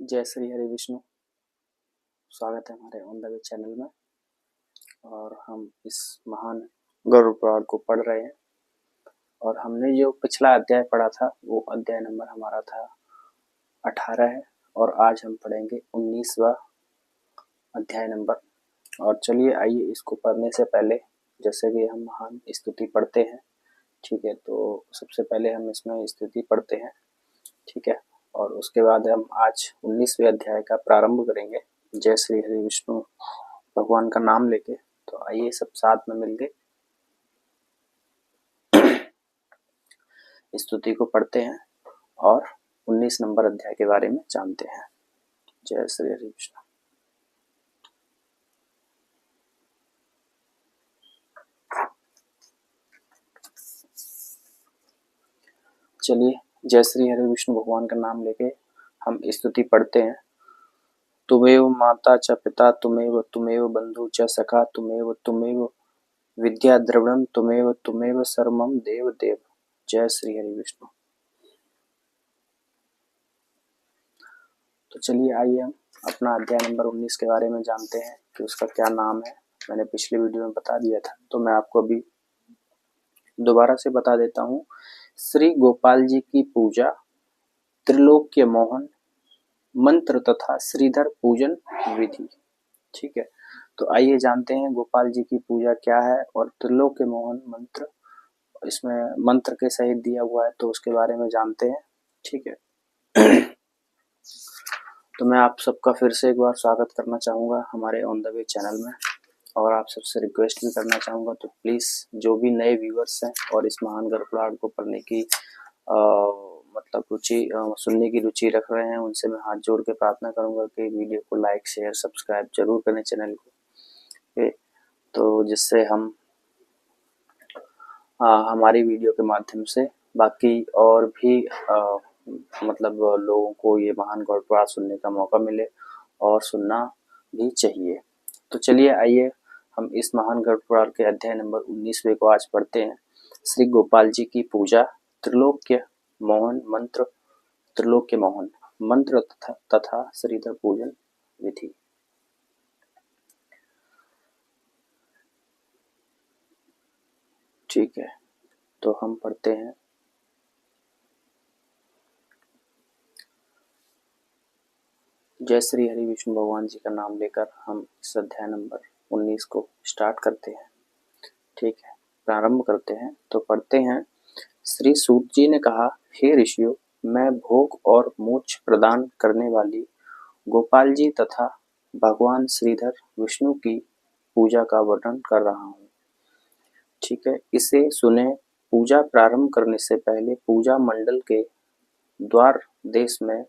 जय श्री हरि विष्णु। स्वागत है हमारे ऑन द वे चैनल में। और हम इस महान गरुड़ पुराण को पढ़ रहे हैं और हमने जो पिछला अध्याय पढ़ा था वो अध्याय नंबर हमारा था 18 है और आज हम पढ़ेंगे 19वां अध्याय नंबर। और चलिए आइए इसको पढ़ने से पहले जैसे कि हम महान स्तुति पढ़ते हैं, ठीक है, तो सबसे पहले हम इसमें स्तुति पढ़ते हैं, ठीक है, और उसके बाद हम आज 19वें अध्याय का प्रारंभ करेंगे जय श्री हरि विष्णु भगवान का नाम लेके। तो आइए सब साथ में मिलके स्तुति को पढ़ते हैं और 19 नंबर अध्याय के बारे में जानते हैं। जय श्री हरि विष्णु। चलिए जय श्री हरि विष्णु भगवान का नाम लेके हम स्तुति पढ़ते हैं। तुमेव माता च पिता तुमेव बंधु च सखा तुमेव विद्या द्रविणम तुमेव सर्वम देव देव। जय श्री हरि विष्णु। तो चलिए आइए हम अपना अध्याय नंबर 19 के बारे में जानते हैं कि उसका क्या नाम है। मैंने पिछले वीडियो में बता दिया था तो मैं आपको अभी दोबारा से बता देता हूँ। श्री गोपाल जी की पूजा, त्रिलोक्य मोहन मंत्र तथा श्रीधर पूजन विधि। ठीक है, तो आइए जानते हैं गोपाल जी की पूजा क्या है और त्रिलोक्य मोहन मंत्र इसमें मंत्र के सहित दिया हुआ है तो उसके बारे में जानते हैं। ठीक है, तो मैं आप सबका फिर से एक बार स्वागत करना चाहूँगा हमारे ऑन द वे चैनल में और आप सबसे रिक्वेस्ट भी करना चाहूँगा तो प्लीज़ जो भी नए व्यूअर्स हैं और इस महान गरुड़ पुराण को पढ़ने की मतलब रुचि सुनने की रुचि रख रहे हैं उनसे मैं हाथ जोड़ के प्रार्थना करूँगा कि वीडियो को लाइक शेयर सब्सक्राइब जरूर करें चैनल को, तो जिससे हम हमारी वीडियो के माध्यम से बाकी और भी मतलब लोगों को ये महान गरुड़ पुराण सुनने का मौका मिले और सुनना भी चाहिए। तो चलिए आइए हम इस महान गरुड़ पुराण के अध्याय नंबर 19वें को आज पढ़ते हैं। श्री गोपाल जी की पूजा, त्रिलोक्य मोहन मंत्र, त्रिलोक्य मोहन मंत्र तथा श्रीधर पूजन विधि। ठीक है, तो हम पढ़ते हैं। जय श्री हरि विष्णु भगवान जी का नाम लेकर हम इस अध्याय नंबर 19 को स्टार्ट करते हैं। ठीक है, प्रारंभ करते हैं तो पढ़ते हैं। श्री सूत जी ने कहा, हे ऋषियों, मैं भोग और मोक्ष प्रदान करने वाली गोपाल जी तथा भगवान श्रीधर विष्णु की पूजा का वर्णन कर रहा हूँ। ठीक है, इसे सुने। पूजा प्रारंभ करने से पहले पूजा मंडल के द्वार देश में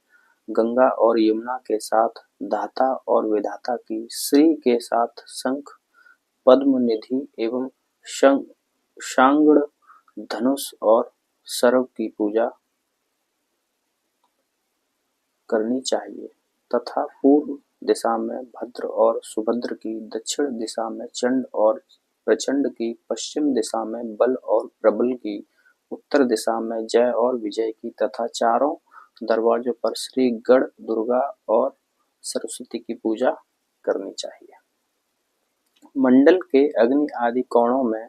गंगा और यमुना के साथ दाता और विधाता की श्री के साथ शंख पद्म निधि एवं शांगड़ धनुष और सर्व की पूजा करनी चाहिए तथा पूर्व दिशा में भद्र और सुभद्र की, दक्षिण दिशा में चंड और प्रचंड की, पश्चिम दिशा में बल और प्रबल की, उत्तर दिशा में जय और विजय की तथा चारों दरवाजों पर श्री गण दुर्गा और सरस्वती की पूजा करनी चाहिए। मंडल के अग्नि आदि कोणों में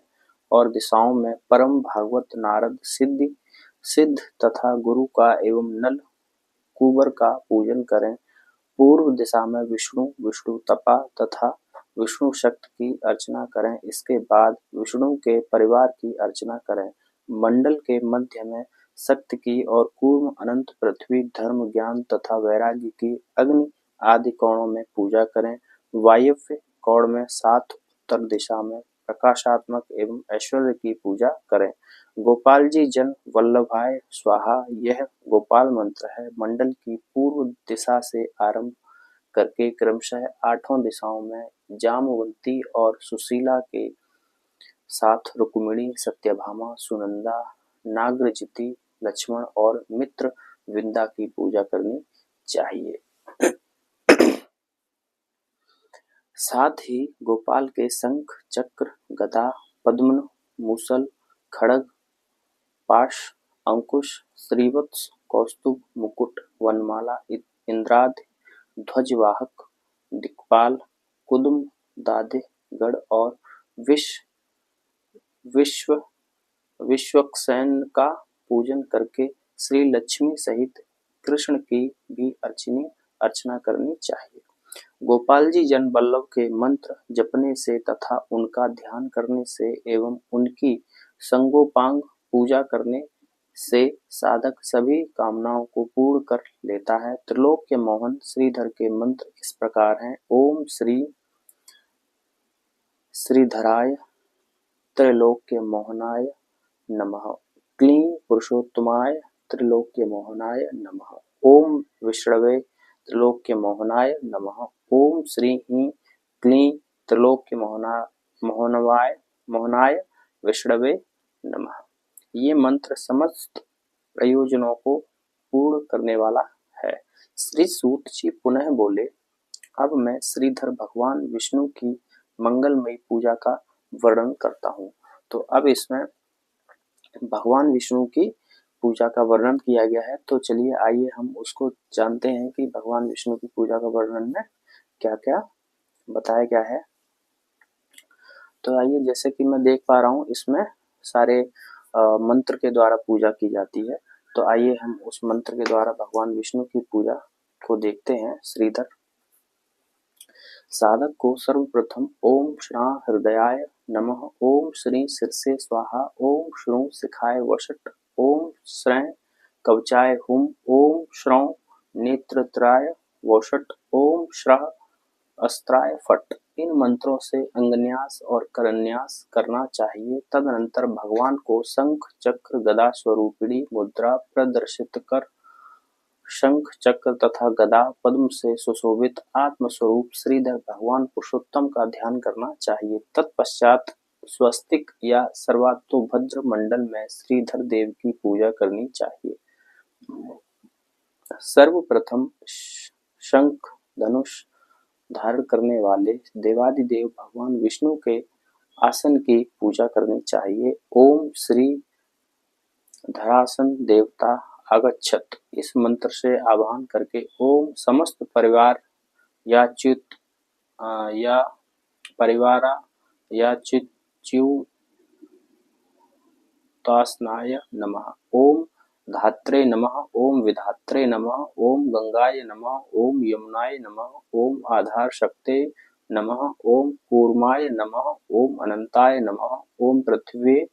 और दिशाओं में परम भागवत नारद सिद्ध तथा गुरु का एवं नल कुबर का पूजन करें। पूर्व दिशा में विष्णु तपा तथा विष्णु शक्ति की अर्चना करें। इसके बाद विष्णु के परिवार की अर्चना करें। मंडल के मध्य में शक्ति की और कूर्म अनंत पृथ्वी धर्म ज्ञान तथा वैराग्य की अग्नि आदि कोणों में पूजा करें। वायव्य कोण में 7 उत्तर दिशा में प्रकाशात्मक एवं ऐश्वर्य की पूजा करें। गोपाल जी जन वल्लभाय स्वाहा यह गोपाल मंत्र है। मंडल की पूर्व दिशा से आरंभ करके क्रमशः 8 दिशाओं में जामवंती और सुशीला के साथ रुक्मिणी, सत्यभामा, सुनंदा, नागरजिति, लक्ष्मण और मित्र विंदा की पूजा करनी चाहिए। साथ ही गोपाल के शंख, चक्र, गदा, पद्म, मूसल, खड्ग, पाश, अंकुश, श्रीवत्स, कौस्तुभ, मुकुट, वनमाला, इंद्रादि ध्वजवाहक, दिक्पाल, कुदुम, दादे, गढ़ और विश्व विश्वक्सेन का पूजन करके श्री लक्ष्मी सहित कृष्ण की भी अर्चना करनी चाहिए। गोपाल जी जन वल्लभ के मंत्र जपने से तथा उनका ध्यान करने से एवं उनकी संगोपांग पूजा करने से साधक सभी कामनाओं को पूर्ण कर लेता है। त्रिलोक्य मोहन श्रीधर के मंत्र इस प्रकार हैं। ओम श्रीधराय त्रैलोक्य मोहनाय नमः। क्लीं पुरुषोत्तमाय त्रिलोक्य मोहनाय नमः। ओम विष्णवे त्रिलोक्य मोहनाय नमः। ओम श्री हीं क्लीं त्रिलोक्य मोहनाय विष्णवे नमः। ये मंत्र समस्त प्रयोजनों को पूर्ण करने वाला है। श्री सूत जी पुनः बोले, अब मैं श्रीधर भगवान विष्णु की मंगलमयी पूजा का वर्णन करता हूँ। तो अब इसमें भगवान विष्णु की पूजा का वर्णन किया गया है। तो चलिए आइए हम उसको जानते हैं कि भगवान विष्णु की पूजा का वर्णन में क्या क्या बताया गया है। तो आइए, जैसे कि मैं देख पा रहा हूँ इसमें सारे मंत्र के द्वारा पूजा की जाती है। तो आइए हम उस मंत्र के द्वारा भगवान विष्णु की पूजा को देखते हैं। श्रीधर साधक को सर्वप्रथम ओम श्रा हृदयाय नमः, ओम श्री शीर्षे स्वाहा, ओम श्रू शिखाय वषट, ओम श्रय कवचाय हुम, ओम श्रौ नेत्रत्राय वषट, ओम श्रः अस्त्राय फट। इन मंत्रों से अंगन्यास और करन्यास करना चाहिए। तदनंतर भगवान को शंख चक्र गदा स्वरूपिणी मुद्रा प्रदर्शित कर शंख चक्र तथा गदा पद्म से सुशोभित आत्मस्वरूप श्रीधर भगवान पुरुषोत्तम का ध्यान करना चाहिए। तत्पश्चात स्वस्तिक या सर्वातोभद्र मंडल में श्रीधर देव की पूजा करनी चाहिए। सर्वप्रथम शंख धनुष धारण करने वाले देवादिदेव भगवान विष्णु के आसन की पूजा करनी चाहिए। ओम श्री धरासन देवता आगच्छत, इस मंत्र से आवाहन करके ओम समस्त परिवार या च्युतासनाय नमः। ओम धात्रे नमः, ओम विधात्रे नमः, ओम गंगाय नमः, ओम यमुनाय नमः, ओम आधार शक्ते नमः, ओम कूर्माय नमः, ओम अनंताय नमः, ओम पृथ्वी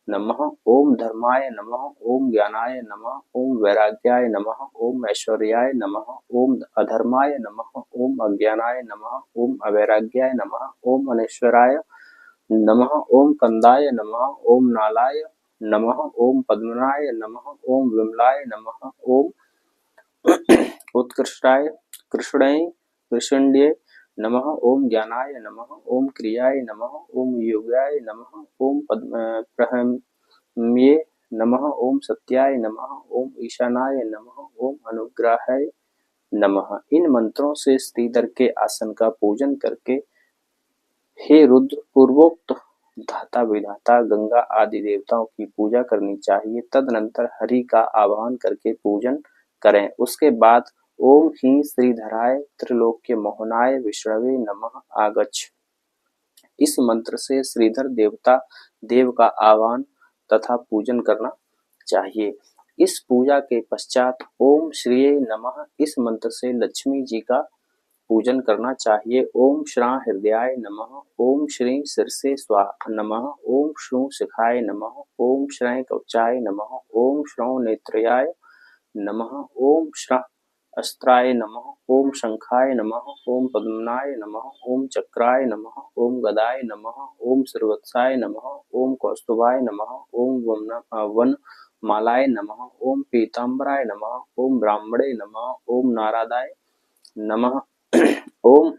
नमः, ओम धर्माय नमः, ओम ज्ञानाय नमः, ओम वैराग्याय नमः, ओम ऐश्वर्याय नमः, ओम अधर्माय नमः, ओम अज्ञानाय नमः, ओम अवैराग्याय नमः, ओम अनेश्वराय नमः, ओम कंदाय नमः, ओम नालाय नमः, ओम पद्मनाय नमः, ओम विमलाय नमः, ओम उत्कृष्टाय कृष्णये नमः, ओम ज्ञानाय नमः, ओम क्रियाय नमः, ओम योगाय नमः, ओम प्रहम्ये नमः, ओम सत्याय नमः, ओम ईशानाय नमः, ओम अनुग्रहाय नमः। इन मंत्रों से श्रीधर के आसन का पूजन करके हे रुद्र पूर्वोक्त धाता विधाता गंगा आदि देवताओं की पूजा करनी चाहिए। तदनंतर हरि का आवाहन करके पूजन करें। उसके बाद ओम ही श्रीधराय त्रिलोक्य मोहनाय विष्णवे नमः आगच्छ, इस मंत्र से श्रीधर देवता देव का आह्वान तथा पूजन करना चाहिए। इस पूजा के पश्चात ओम श्रीये नमः, इस मंत्र से लक्ष्मी जी का पूजन करना चाहिए। ओम श्रा हृदयाय नमः, ओम श्री शीर्षे स्वाहा नमः, ओम श्रू शिखाय नमः, ओम श्रय कवचाय नमः, ओम श्रौ नेत्रयाय नमः, ओम श्रः अस्त्राय नमः, ओम शंखाय नमः, ओम पद्मनाय नमः, ओम चक्राय नमः, ओम गदाय नमः, ओम श्रीवत्साय नमः, ओम कौस्तुभाय नमः, ओम वन मालाय नमः, ओम पीताम्बराय नमः, ओम ब्राह्मणे नमः, ओम नारदाय नमः, ओम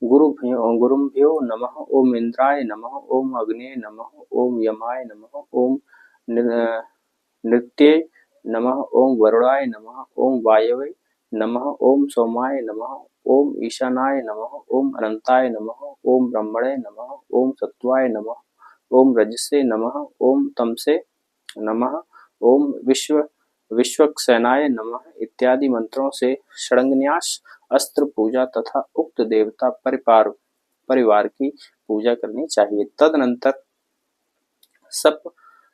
गुरुभ्यो नमः, ओम इंद्राय नमः, ओम अग्नये नमः, ओम यमाय नमः, ओम नृत्ये नमः, ओम वरुणाय नमः, ओम वायवे नमः, ओम सोमाय नमः, ओम ईशानाय नमः, ओम अनंताय नमः, ओम ब्रह्मणे नमः, ओम सत्वाय नमः, ओम रजसे नमः, ओम तमसे नमः, ओम विश्वक्सेनाय नमः इत्यादि मंत्रों से षड्न्यास अस्त्र पूजा तथा उक्त देवता परिवार की पूजा करनी चाहिए। तदनंतर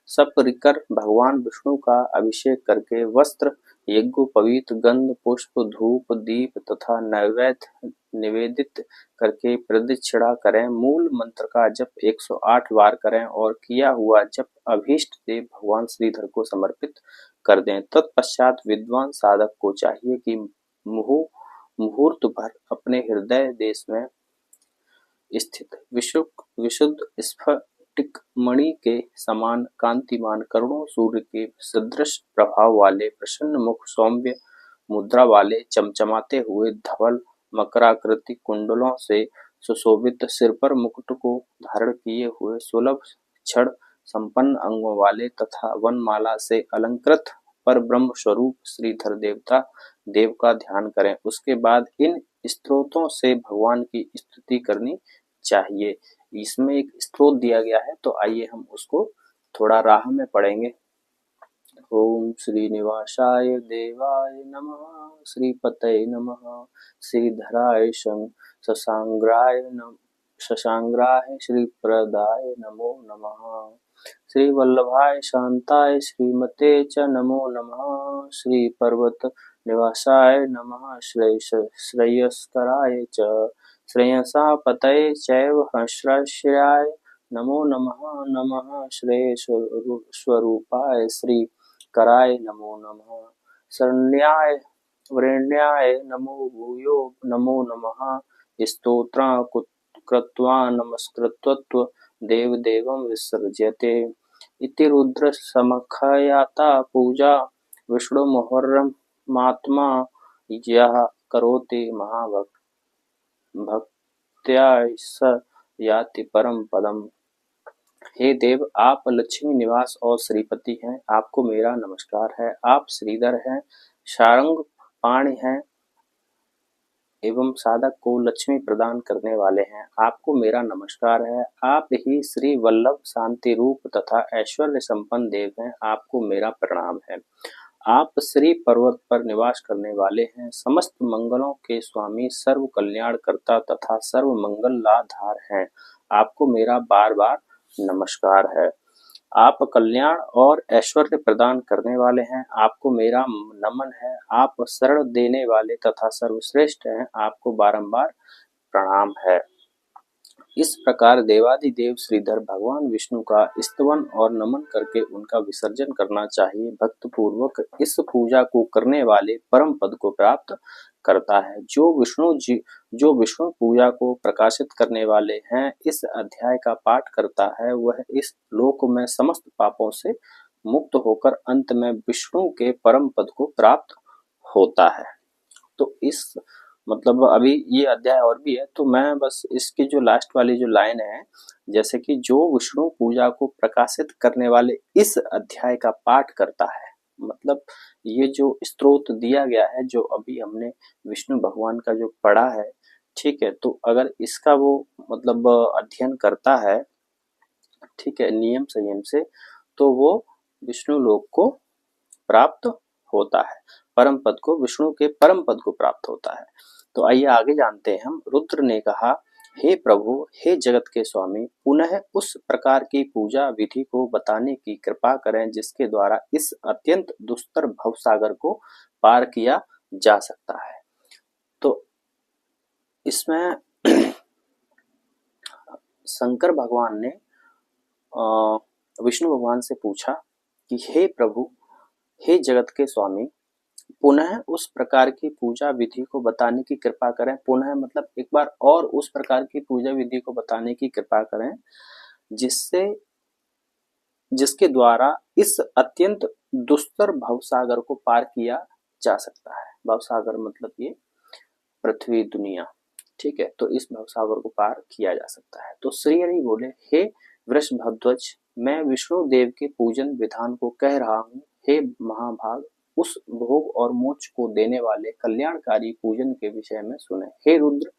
सपरिकर भगवान विष्णु का अभिषेक करके वस्त्र, यज्ञोपवीत, गंध, पुष्प, धूप, दीप तथा नैवेद्य निवेदित करके प्रदक्षिणा करें। मूल मंत्र का जप 108 बार करें और किया हुआ जप अभीष्ट देव भगवान श्रीधर को समर्पित कर दें। तत्पश्चात विद्वान साधक को चाहिए कि मुहूर्त भर अपने हृदय देश में स्थित विशुद्ध स्फटिक मणि के समान कांतिमान करोड़ों सूर्य के सदृश प्रभाव वाले प्रसन्न मुख, सौम्य मुद्रा वाले चमचमाते हुए धवल मकराकृति कुंडलों से सुशोभित सिर पर मुकुट को धारण किए हुए सुलभ छड़ संपन्न अंगों वाले तथा वनमाला से अलंकृत पर ब्रह्म स्वरूप श्रीधर देवता देव का ध्यान करें। उसके बाद इन स्तोत्रों से भगवान की स्तुति करनी चाहिए। इसमें एक स्तोत्र दिया गया है, तो आइए हम उसको थोड़ा राह में पढ़ेंगे। ओम श्रीनिवासाय देवाय नमः, श्रीपतये नमः, श्रीधराय शशांग्राय श्रीप्रदाय नमो नमः, श्रीवल्लभाय शांताय श्रीमते च नमो नमः, श्रीपर्वत निवासाय नमः, श्रेयस्कराय च श्रेयसापतये चैव हर्षाय नमो नमः, नमः श्रेय स्वरूपाय श्री कराय नमो नमः, शरण्याय वरेण्याय नमो भूयो नमो नमः, स्तोत्रा कृत्वा नमस्कृत्व देवदेवं विसर्ज्यते इति रुद्र समखयाता पूजा विष्णु मुहर्रमात्मा यः करोति भक्त्या स याति परम पदम। हे देव, आप लक्ष्मी निवास और श्रीपति हैं, आपको मेरा नमस्कार है। आप श्रीधर हैं, शारंग पाणि हैं एवं साधक को लक्ष्मी प्रदान करने वाले हैं, आपको मेरा नमस्कार है। आप ही श्री वल्लभ शांति रूप तथा ऐश्वर्य संपन्न देव हैं, आपको मेरा प्रणाम है। आप श्री पर्वत पर निवास करने वाले हैं, समस्त मंगलों के स्वामी, सर्व कल्याण करता तथा सर्व मंगल लाधार हैं, आपको मेरा बार बार नमस्कार है। आप कल्याण और ऐश्वर्य प्रदान करने वाले हैं, आपको मेरा नमन है। आप शरण देने वाले तथा सर्वश्रेष्ठ हैं, आपको बारंबार प्रणाम है। इस प्रकार देवादिदेव श्रीधर भगवान विष्णु का स्तवन और नमन करके उनका विसर्जन करना चाहिए। भक्त पूर्वक इस पूजा को करने वाले परम पद को प्राप्त करता है। जो विष्णु पूजा को प्रकाशित करने वाले हैं, इस अध्याय का पाठ करता है, वह इस लोक में समस्त पापों से मुक्त होकर अंत में विष्णु के परम पद को प्राप्त होता है। तो इस मतलब अभी ये अध्याय और भी है, तो मैं बस इसकी जो लास्ट वाली जो लाइन है, जैसे कि जो विष्णु पूजा को प्रकाशित करने वाले इस अध्याय का पाठ करता है, मतलब ये जो स्तोत्र दिया गया है, जो अभी हमने विष्णु भगवान का जो पढ़ा है, ठीक है, तो अगर इसका वो मतलब अध्ययन करता है, ठीक है, नियम संयम से, तो वो विष्णु लोक को प्राप्त होता है, परम पद को, विष्णु के परम पद को प्राप्त होता है। तो आइए आगे जानते हैं हम। रुद्र ने कहा, हे प्रभु, हे जगत के स्वामी, पुनः उस प्रकार की पूजा विधि को बताने की कृपा करें जिसके द्वारा इस अत्यंत दुस्तर भवसागर को पार किया जा सकता है। तो इसमें शंकर भगवान ने विष्णु भगवान से पूछा कि हे प्रभु, हे जगत के स्वामी, पुनः उस प्रकार की पूजा विधि को बताने की कृपा करें। पुनः मतलब एक बार और उस प्रकार की पूजा विधि को बताने की कृपा करें जिसके द्वारा इस अत्यंत दुस्तर भवसागर को पार किया जा सकता है। भवसागर मतलब ये पृथ्वी दुनिया, ठीक है, तो इस भवसागर को पार किया जा सकता है। तो श्री हरि बोले, हे वृषभध्वज, मैं विष्णु देव के पूजन विधान को कह रहा हूँ। हे महाभाग, उस भोग और मोक्ष को देने वाले कल्याणकारी पूजन के विषय में सुने। हे रुद्र,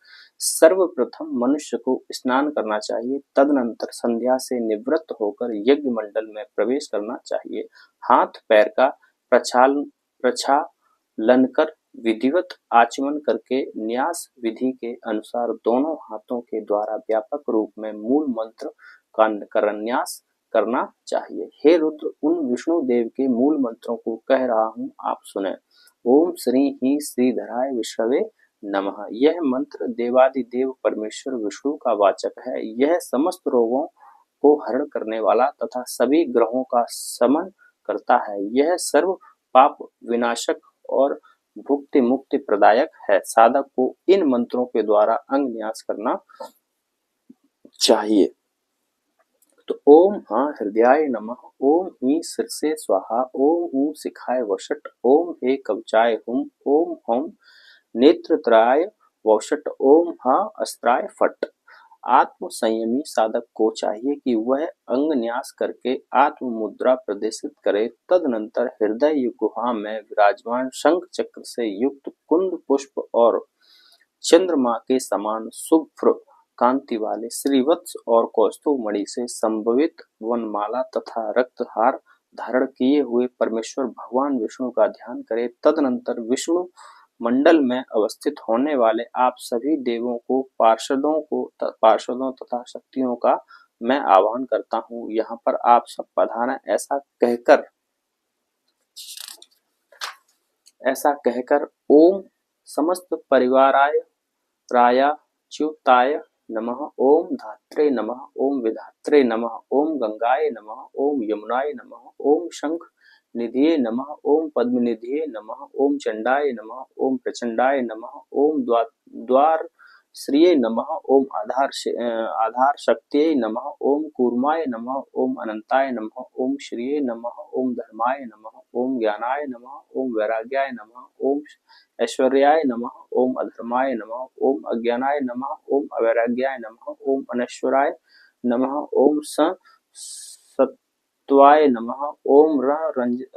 सर्वप्रथम मनुष्य को स्नान करना चाहिए, तदनंतर संध्या से निवृत्त होकर यज्ञ मंडल में प्रवेश करना चाहिए। हाथ पैर का प्रक्षालन कर विधिवत आचमन करके न्यास विधि के अनुसार दोनों हाथों के द्वारा व्यापक रूप में मूल मंत्र का करन्यास करना चाहिए। हे रुद्र, उन विष्णु देव के मूल मंत्रों को कह रहा हूँ, आप सुने। ओम श्री ही श्रीधराय विष्णवे नमः। यह मंत्र देवादिदेव परमेश्वर विष्णु का वाचक है। यह समस्त रोगों को हरण करने वाला तथा सभी ग्रहों का शमन करता है। यह सर्व पाप विनाशक और भुक्ति मुक्ति प्रदायक है। साधक को इन मंत्रों के द्वारा अंग न्यास करना चाहिए। तो ओम हाँ हृदयाय नमः, ओम ही शीर्षे स्वाहा, ओम हूँ शिखाय वषट, ओम हे कवचाय हुम, ओम हम नेत्रत्राय वषट, ओम हा अस्त्राय फट। आत्म संयमी साधक को चाहिए कि वह अंग न्यास करके आत्म मुद्रा प्रदर्शित करे। तदनंतर हृदय गुहा में विराजमान शंख चक्र से युक्त कुंद पुष्प और चंद्रमा के समान शुभ्र कांति वाले श्रीवत्स और कौस्तुभ मणि से संभवित वनमाला तथा रक्तहार धारण किए हुए परमेश्वर भगवान विष्णु का ध्यान करे। तदनंतर विष्णु मंडल में अवस्थित होने वाले आप सभी देवों को पार्षदों तथा शक्तियों का मैं आह्वान करता हूँ। यहाँ पर आप सब पधारें। ऐसा कहकर ओम समस्त परिवाराय रायाच्युताय नमः, ओम धात्रे नमः, ओम विधात्रे नमः, ओम गंगाय नमः, ओम यमुनाय नमः, ओम शंख निधिये नमः, ओम पद्मनिधिये नमः, ओम चंडाय नमः, ओम प्रचंडाय नमः, ओम द्वार श्रिये नमः, ओम आधार शक्तिये नमः, ओम कूर्माय नमः, ओम अनंताय नमः, ओम श्रिये नमः, ओम धर्माय नमः, ओम ज्ञानाय नमः, ओम वैराग्याय नमः, ओम ऐश्वर्याय नमः, ओम अधर्माय नमः, ओम अज्ञानाय नमः, ओम अवैराग्याय नमः, ओम अनश्वराय नमः, ओम सत्वाय नमः, ओम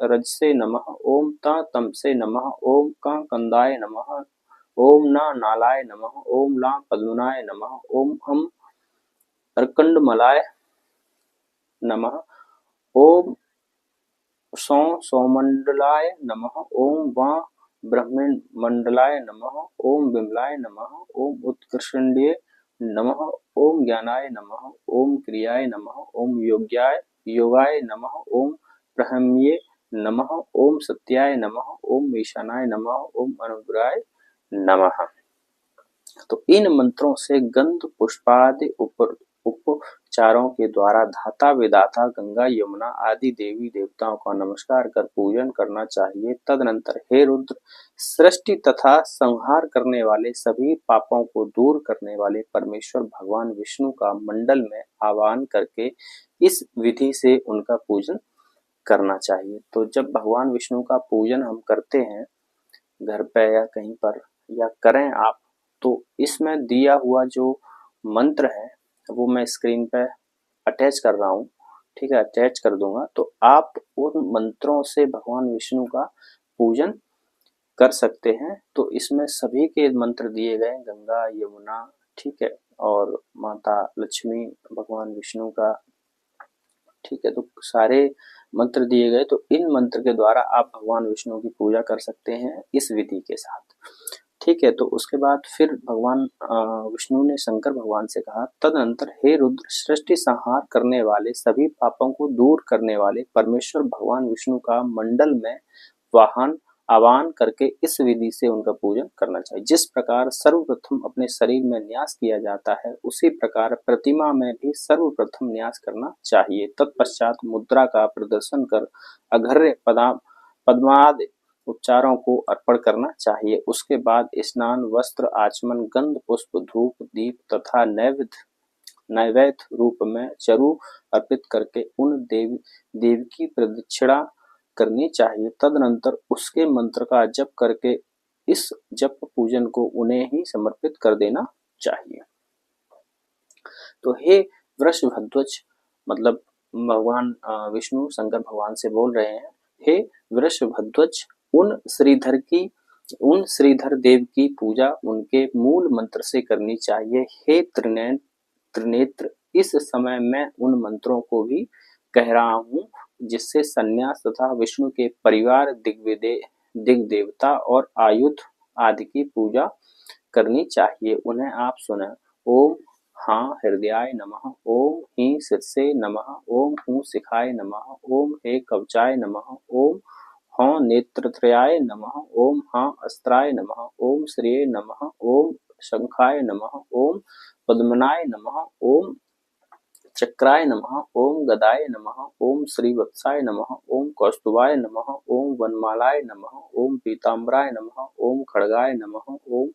रजसे नमः, ओम तमसे नमः, ओम कंदाय नमः, ओम नालाय नमः, ओम पद्मनाय नमः, ओम हम अर्कंडमलाय नमः, ओम सौमंडलाय नमः, ओम ब्रह्मंडलाय नमः, ओम विमलाय नमः, ओम उत्कृष्टंडे नमः, ओम ज्ञानाय नमः, ओम क्रियाय नमः, ओम योगाय नमः, ओम ब्रह्मये नमः, ओम सत्याय नमः, ओम ईशानाय नमः, ओम अनुग्रहाय नमः। तो इन मंत्रों से गंध पुष्पादि उपचारों के द्वारा धाता विधाता गंगा यमुना आदि देवी देवताओं का नमस्कार कर पूजन करना चाहिए। तदनंतर हे रुद्र, सृष्टि तथा संहार करने वाले सभी पापों को दूर करने वाले परमेश्वर भगवान विष्णु का मंडल में आह्वान करके इस विधि से उनका पूजन करना चाहिए। तो जब भगवान विष्णु का पूजन हम करते हैं घर पे या कहीं पर या करें आप, तो इसमें दिया हुआ जो मंत्र है वो मैं स्क्रीन पे अटैच कर रहा हूँ, ठीक है, अटैच कर दूंगा। तो आप उन मंत्रों से भगवान विष्णु का पूजन कर सकते हैं। तो इसमें सभी के मंत्र दिए गए, गंगा यमुना, ठीक है, और माता लक्ष्मी भगवान विष्णु का, ठीक है, तो सारे मंत्र दिए गए। तो इन मंत्र के द्वारा आप भगवान विष्णु की पूजा कर सकते हैं इस विधि के साथ, ठीक है। तो उसके बाद फिर भगवान विष्णु ने शंकर भगवान से कहा, तदनंतर हे रुद्र, सृष्टि संहार करने वाले सभी पापों को दूर करने वाले परमेश्वर भगवान विष्णु का मंडल में आह्वान करके इस विधि से उनका पूजन करना चाहिए। जिस प्रकार सर्वप्रथम अपने शरीर में न्यास किया जाता है, उसी प्रकार प्रतिमा में भी सर्वप्रथम न्यास करना चाहिए। तत्पश्चात मुद्रा का प्रदर्शन कर अघर्य पद्मादि उपचारों को अर्पण करना चाहिए। उसके बाद स्नान, वस्त्र, आचमन, गंध पुष्प, धूप, दीप तथा नैवेद्य रूप में चरु अर्पित करके उन देव की प्रदक्षिणा करनी चाहिए। तदनंतर उसके मंत्र का जप करके इस जप पूजन को उन्हें ही समर्पित कर देना चाहिए। तो हे वृषभध्वज, मतलब भगवान विष्णु शंकर भगवान से बोल रहे हैं, हे वृषभध्वज, उन श्रीधर देव की पूजा उनके मूल मंत्र से करनी चाहिए। हे त्रिनेत्र, इस समय मैं उन मंत्रों को भी कह रहा हूँ, जिससे संन्यास तथा विष्णु के परिवार, दिग्देवता और आयुध आदि की पूजा करनी चाहिए। उन्हें आप सुने। ओम हाँ हृदयाय नमः, ओम हीं शीर्षे नमः, ओम हूँ शिखाय नमः, ओम हे कवचाय नमः, ओम हाँ नेत्रत्रयाय नमः, ओम हाँ अस्त्राय नमः, ओम श्रिये नमः, ओम शंखाय नमः, ओम पद्मनाय नमः, ओम चक्राय नमः, ओम गदाय नमः, ओम श्रीवत्साय नमः, ओम कौस्तुभाय नमः, ओम वनमालाय नमः, ओम पीताम्बराय नमः, ओम खड्गाय नमः, ओम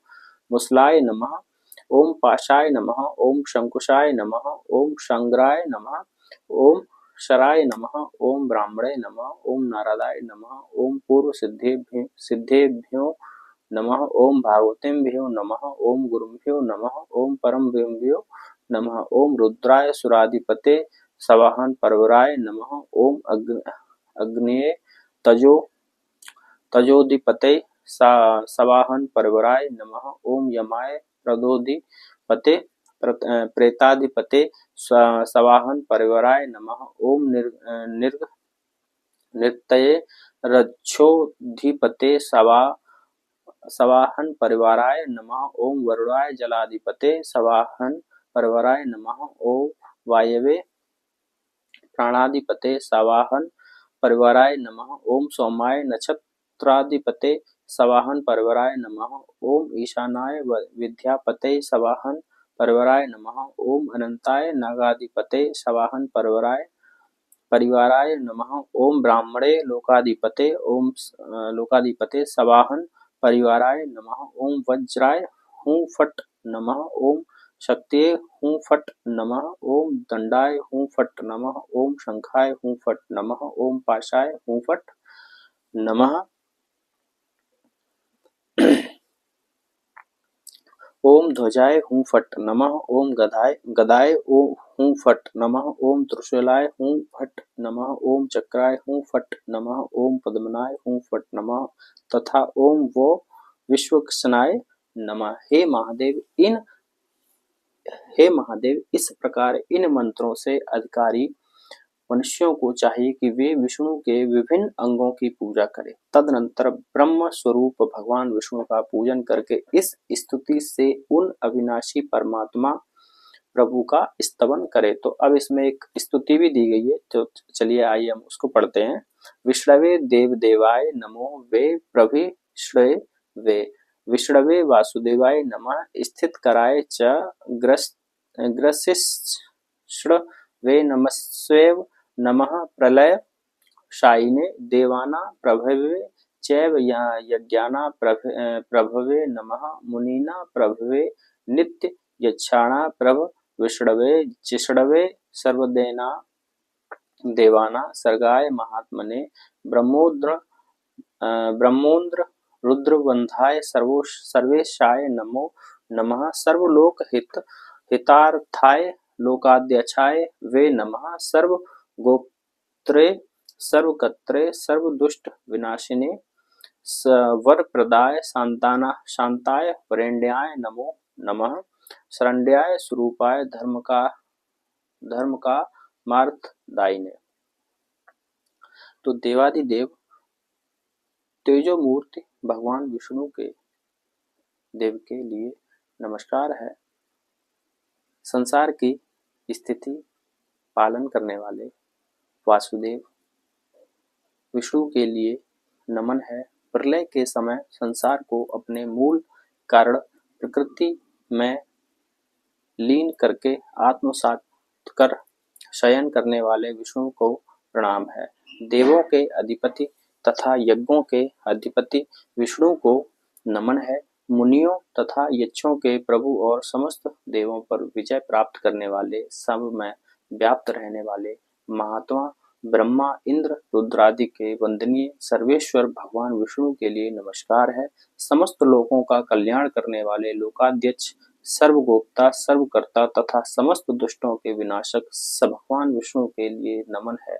मुसलाय नमः, ओम पाशाय नमः, ओम शंकुशाय नमः, ओम शंग्राय नमः, ओम शराय नमः, ओम ब्राह्मणे नमः, ओम नारदाय नमः, ओम पूर्व सिद्धेभ्यो नमः, ओम भागवतेभ्यो नमः, ओम गुरुभ्यो नमः, ओम परमभ्यो नमः, ओम रुद्राय सुराधिपते सवाहन परवराय नमः, ओम अग्नये तजोधिपते सवाहन परवराय नमः, ओम यमाय प्रदोधिपते प्रेताधिपते सवाहन परवराय नमः, ओम नृत्यये रक्षोधिपते सवाहन परिवाराय नमः, ओम वरुणाय जलाधिपते सवाहन परिवाराय नमः, ओम वायवे प्राणाधिपते सवाहन परिवाराय नमः, ओम सोमाय नक्षत्राधिपते सवाहन परिवाराय नमः, ओम ईशानाय विद्यापते सवाहन परिवाराय नमः, ओम अनंताय नागाधिपते सवाहन परिवाराय नमः, ओम ब्राह्मणे लोकाधिपते सवाहन परिवाराय नमः, ओम वज्राय हूँ फट नमः, ओम शक्तिये हूँ फट नमः, ओम दंडाय हूँ फट नमः, ओम शंखाय हूँ फट नमः, ओम पाशाय हूँ फट नमः, ओम ध्वजाय हूँ फट नमः, ओम गदाय हूँ फट नमः, ओम त्रिशूलाय हूँ फट नमः, ओम चक्राय हूँ फट नमः, ओम पद्मनाय हूँ फट नमः तथा ओम वो विश्वक्सेनाय नमः। हे महादेव, इस प्रकार इन मंत्रों से अधिकारी मनुष्यों को चाहिए कि वे विष्णु के विभिन्न अंगों की पूजा करें। तदनंतर ब्रह्म स्वरूप भगवान विष्णु का पूजन करके इस स्तुति से उन अविनाशी परमात्मा प्रभु का स्तवन करे। तो अब इसमें एक स्तुति भी दी गई है, तो चलिए आइए हम उसको पढ़ते हैं। विष्णवे देव देवाय नमो वे प्रभिष्णे वे, विष्णवे वासुदेवाय नमः स्थित कराय च ग्रसिष्ठ वे नमस्वेव नमः प्रलय शायिने देवाना प्रभवे चैव यज्ञाना प्रभवे नमः मुनीना प्रभवे नित्य यक्षाणा प्रभ विष्णवे जिष्णवे सर्वदेना देवाना सर्गाय महात्मने ब्रह्मोन्द्र रुद्रवंधाय सर्वेशाय नमो नमः सर्वलोक हितार्थाय लोकाध्यक्षाय वे नमः सर्वगोत्रे सर्वकत्रे सर्वदुष्ट विनाशिने वरप्रदाय शांताय वरेण्याय नमो नमः शरण्याय स्वरूपाय धर्म का मार्थदायिने। तो देवादिदेव तेजो मूर्ति भगवान विष्णु के देव के लिए नमस्कार है। संसार की स्थिति पालन करने वाले वासुदेव विष्णु के लिए नमन है। प्रलय के समय संसार को अपने मूल कारण प्रकृति में लीन करके आत्मसात कर शयन करने वाले विष्णु को प्रणाम है। देवों के अधिपति तथा यज्ञों के अधिपति विष्णु को नमन है। मुनियों तथा यक्षों के प्रभु और समस्त देवों पर विजय प्राप्त करने वाले, सब में व्याप्त रहने वाले महात्मा ब्रह्मा इंद्र रुद्रादि के वंदनीय सर्वेश्वर भगवान विष्णु के लिए नमस्कार है। समस्त लोगों का कल्याण करने वाले लोकाध्यक्ष सर्वगोप्ता सर्वकर्ता तथा समस्त दुष्टों के विनाशक भगवान विष्णु के लिए नमन है।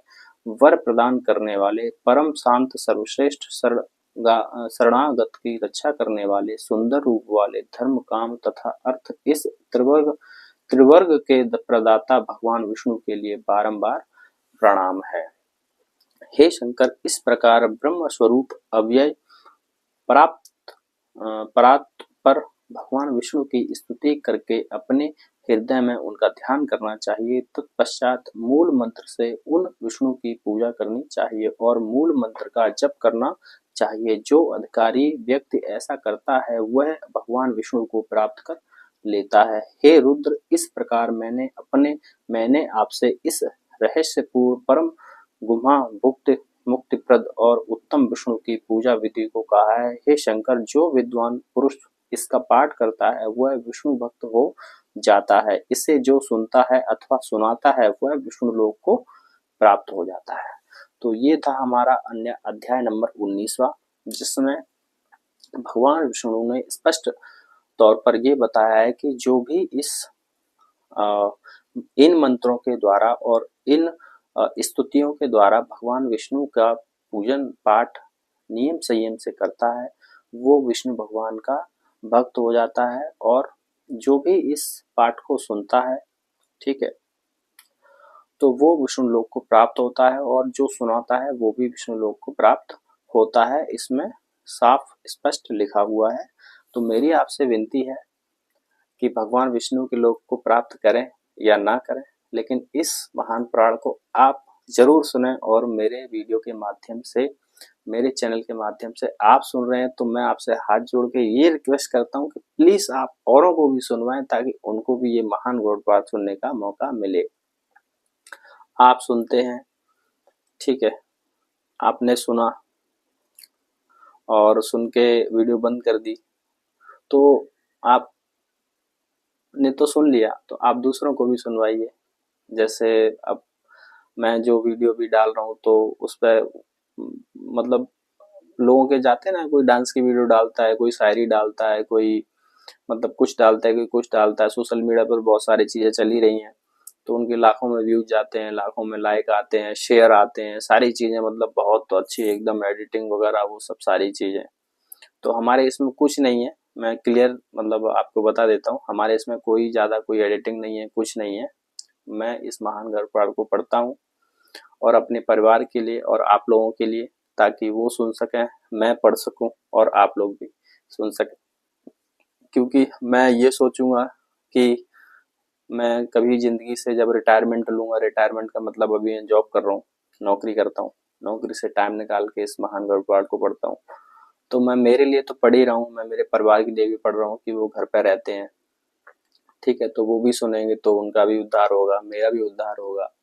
वर प्रदान करने वाले परम शांत सर्वश्रेष्ठ शरणागत की रक्षा करने वाले सुंदर रूप वाले धर्म काम तथा अर्थ इस त्रिवर्ग के प्रदाता भगवान विष्णु के लिए बारंबार प्रणाम है। हे शंकर, इस प्रकार ब्रह्म स्वरूप अव्यय परात् पर भगवान विष्णु की स्तुति करके अपने हृदय में उनका ध्यान करना चाहिए। तत्पश्चात मूल मंत्र से उन विष्णु की पूजा करनी चाहिए और मूल मंत्र का जप करना चाहिए। जो अधिकारी व्यक्ति ऐसा करता है वह भगवान विष्णु को प्राप्त कर लेता है। हे रुद्र, इस प्रकार मैंने आपसे इस रहस्यपूर्ण परम गुहा मुक्तिप्रद और उत्तम विष्णु की पूजा विधि को कहा है। हे शंकर, जो विद्वान पुरुष इसका पाठ करता है वह विष्णु भक्त हो जाता है। इसे जो सुनता है अथवा सुनाता है वह विष्णु लोक को प्राप्त हो जाता है। तो ये था हमारा अन्य अध्याय नंबर 19वां, जिसमें भगवान विष्णु ने स्पष्ट तौर पर ये बताया है कि जो भी इन मंत्रों के द्वारा और इन स्तुतियों के द्वारा भगवान विष्णु का पूजन पाठ नियम संयम से करता है वो विष्णु भगवान का भक्त हो जाता है। और जो भी इस पाठ को सुनता है, ठीक है, तो वो विष्णु लोक को प्राप्त होता है और जो सुनाता है वो भी विष्णु लोक को प्राप्त होता है। इसमें साफ स्पष्ट लिखा हुआ है। तो मेरी आपसे विनती है कि भगवान विष्णु के लोक को प्राप्त करें या ना करें, लेकिन इस महान पुराण को आप जरूर सुनें। और मेरे वीडियो के माध्यम से, मेरे चैनल के माध्यम से आप सुन रहे हैं तो मैं आपसे हाथ जोड़ के ये रिक्वेस्ट करता हूँ कि प्लीज आप औरों को भी सुनवाएं ताकि उनको भी ये महान गौड़ सुनने का मौका मिले। आप सुनते हैं, ठीक है, आपने सुना और सुन के वीडियो बंद कर दी, तो आपने तो सुन लिया, तो आप दूसरों को भी सुनवाइए। जैसे अब मैं जो वीडियो भी डाल रहा हूँ तो उस पर मतलब लोगों के जाते हैं ना, कोई डांस की वीडियो डालता है, कोई शायरी डालता है, कोई मतलब कुछ डालता है, कोई कुछ डालता है। सोशल मीडिया पर बहुत सारी चीजें चली रही हैं, तो उनके लाखों में व्यूज जाते हैं, लाखों में लाइक आते हैं, शेयर आते हैं, सारी चीजें मतलब बहुत अच्छी एकदम एडिटिंग वगैरह वो सब सारी चीजें। तो हमारे इसमें कुछ नहीं है, मैं क्लियर मतलब आपको बता देता हूँ, हमारे इसमें कोई ज्यादा कोई एडिटिंग नहीं है, कुछ नहीं है। मैं इस महान गढ़पुराण को पढ़ता हूँ और अपने परिवार के लिए और आप लोगों के लिए, ताकि वो सुन सकें, मैं पढ़ सकूं और आप लोग भी सुन सकें। क्योंकि मैं ये सोचूंगा कि मैं कभी जिंदगी से जब रिटायरमेंट लूंगा, रिटायरमेंट का मतलब अभी मैं जॉब कर रहा हूँ, नौकरी करता हूँ, नौकरी से टाइम निकाल के इस महान गढ़पुराण को पढ़ता हूँ। तो मैं मेरे लिए तो पढ़ ही रहा हूँ, मैं मेरे परिवार के लिए भी पढ़ रहा हूँ कि वो घर पे रहते हैं, ठीक है, तो वो भी सुनेंगे तो उनका भी उद्धार होगा, मेरा भी उद्धार होगा।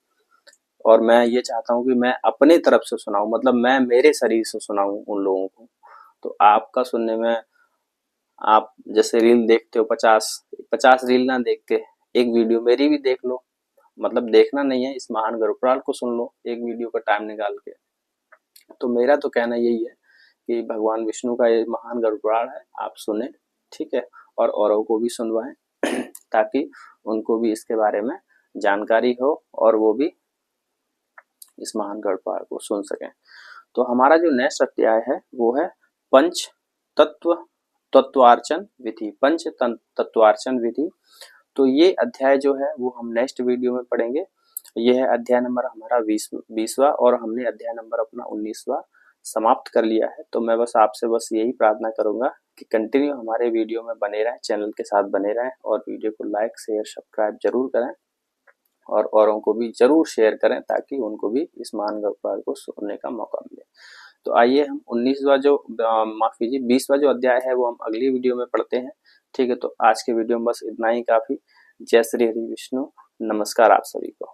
और मैं ये चाहता हूँ कि मैं अपने तरफ से सुनाऊं, मतलब मैं मेरे शरीर से सुनाऊं उन लोगों को। तो आपका सुनने में, आप जैसे रील देखते हो 50 रील ना देख के एक वीडियो मेरी भी देख लो, मतलब देखना नहीं है, इस महान गढ़पुराण को सुन लो एक वीडियो का टाइम निकाल के। तो मेरा तो कहना यही है कि भगवान विष्णु का ये महान गढ़पुराण है, आप सुने, ठीक है, और औरों को भी सुनवाएं ताकि उनको भी इसके बारे में जानकारी हो और वो भी इस महान गढ़पुराण को सुन सकें। तो हमारा जो नेक्स्ट अध्याय है वो है पंच तत्वार्चन विधि, पंच तत्वार्चन विधि। तो ये अध्याय जो है वो हम नेक्स्ट वीडियो में पढ़ेंगे। ये है अध्याय नंबर हमारा 20वां और हमने अध्याय नंबर अपना 19वां समाप्त कर लिया है। तो मैं बस आपसे बस यही प्रार्थना करूंगा कि कंटिन्यू हमारे वीडियो में बने रहें, चैनल के साथ बने रहें और वीडियो को लाइक शेयर सब्सक्राइब जरूर करें और औरों को भी जरूर शेयर करें ताकि उनको भी इस महान गढ़पुराण को सुनने का मौका मिले। तो आइए हम 19वां जो माफ कीजिए 20वां जो अध्याय है वो हम अगली वीडियो में पढ़ते हैं, ठीक है। तो आज के वीडियो में बस इतना ही काफी। जय श्री हरि विष्णु, नमस्कार आप सभी को।